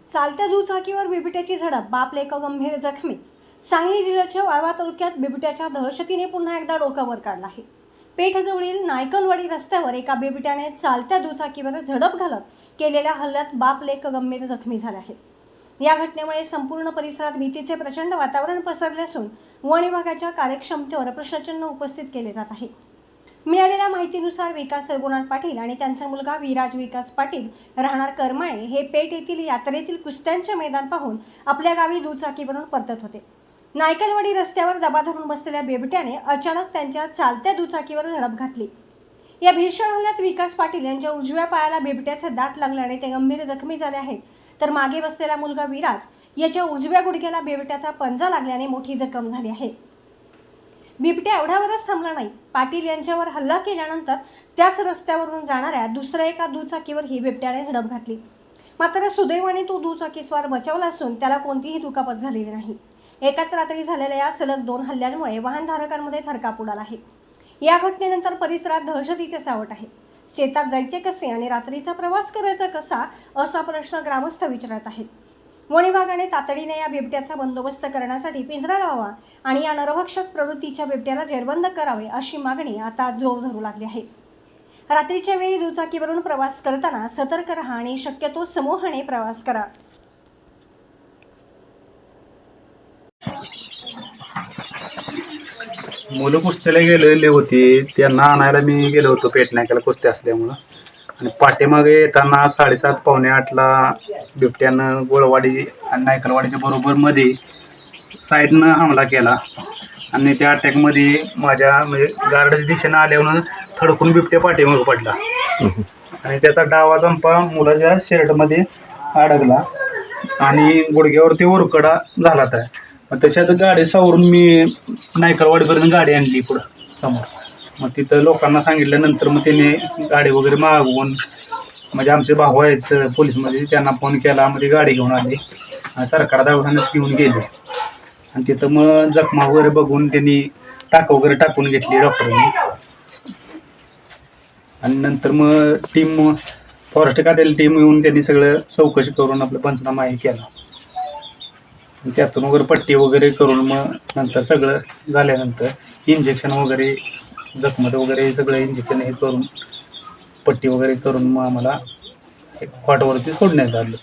चालत्या दुचाकीवर बिबट्याची झडप, बाप लेक गंभीर जखमी. सांगली जिल्ह्याच्या वाळवा तालुक्यात बिबट्याच्या दहशतीने पुन्हा एकदा डोकं वर काढलं आहे. पेठजवळील नायकलवाडी रस्त्यावर एका बिबट्याने चालत्या दुचाकीवर झडप घालत केलेल्या हल्ल्यात बाप लेक गंभीर जखमी झाले आहेत. या घटनेमुळे संपूर्ण परिसरात भीतीचे प्रचंड वातावरण पसरले असून वन विभागाच्या कार्यक्षमतेवर प्रश्नचिन्ह उपस्थित केले जात आहे. मिळालेल्या माहितीनुसार विकास रघुनाथ पाटील आणि त्यांचा मुलगा विराज विकास पाटील राहणार करमाळे हे पेठ येथील यात्रेतील कुस्त्यांचे मैदान पाहून आपल्या गावी दुचाकीवरून परतत होते. नायकलवाडी रस्त्यावर दबा धरून बसलेल्या बिबट्याने अचानक त्यांच्या चालत्या दुचाकीवर झडप घातली. या भीषण हल्ल्यात विकास पाटील यांच्या उजव्या पायाला बिबट्याचे दात लागल्याने ते गंभीर जखमी झाले आहेत, तर मागे बसलेला मुलगा विराज याच्या उजव्या गुडघ्याला बिबट्याचा पंजा लागल्याने मोठी जखम झाली आहे. बिबट्या एवढ्यावरच थांबला नाही. पाटील यांच्यावर हल्ला केल्यानंतर त्याच रस्त्यावरून जाणाऱ्या दुसऱ्या एका दुचाकीवर ही बिबट्याने झडप घातली. मात्र सुदैवाने तो दुचाकीस्वार बचावला असून त्याला कोणतीही दुखापत झालेली नाही. एकाच रात्री झालेल्या या सलग 2 हल्ल्यांमुळे वाहनधारकांमध्ये थरकाप उडाला आहे. या घटनेनंतर परिसरात दहशतीचे सावट आहे. शेतात जायचे कसे आणि रात्रीचा प्रवास करायचा कसा असा प्रश्न ग्रामस्थ विचारत आहेत. वन विभागाने तातडीने या बिबट्याचा बंदोबस्त करण्यासाठी पिंजरा लावावा आणि या नरभक्षक प्रवृत्तीच्या बिबट्याला जेरबंद करावे अशी मागणी आता जोर धरू लागली आहे. रात्रीच्या वेळी दुचाकीवरून प्रवास करताना सतर्क राहा आणि शक्यतो समूहाने प्रवास करा. मुलं कुस्त्याला गेलेले होते, त्यांना आणायला मी गेलो होतो पेठ नाक्याला कुस्ती असल्यामुळं. आणि पाठीमागे येताना 7:30 पावणे 8ला बिबट्यानं गोळवाडी आणि नायकलवाडीच्या बरोबर मध्ये साईडनं हमला केला आणि त्या अटॅकमध्ये माझ्या म्हणजे गार्डच्या दिशेनं आल्यावर थडकून बिबट्या पाठीमागं पडला आणि त्याचा डावा चंपा मुलाच्या शर्टमध्ये अडकला आणि गुडघ्यावरती ओरकडा झाला. मग त्याच्यात गाडी सावरून मी नायकलवाडीपर्यंत गाडी आणली पुढं समोर. मग तिथं लोकांना सांगितल्यानंतर मग त्याने गाडी वगैरे मागवून म्हणजे आमचे भाऊ आहेत पोलीसमध्ये, त्यांना फोन केला. मग ती गाडी घेऊन आली आणि सरकार दवाखान्यात घेऊन गेले आणि तिथं मग जखमा वगैरे बघून त्यांनी टाक वगैरे टाकून घेतली डॉक्टरांनी. आणि नंतर मग टीम फॉरेस्ट खात्याला टीम येऊन त्यांनी सगळं चौकशी करून आपलं पंचनामा हे केला. त्यातून वगैरे पट्टी वगैरे करून मग नंतर सगळं झाल्यानंतर इंजेक्शन वगैरे जखमत वगैरे सगळं इंजेक्शन हे करून पट्टी वगैरे करून मग आम्हाला एक कॉटवरती सोडण्यात आलं.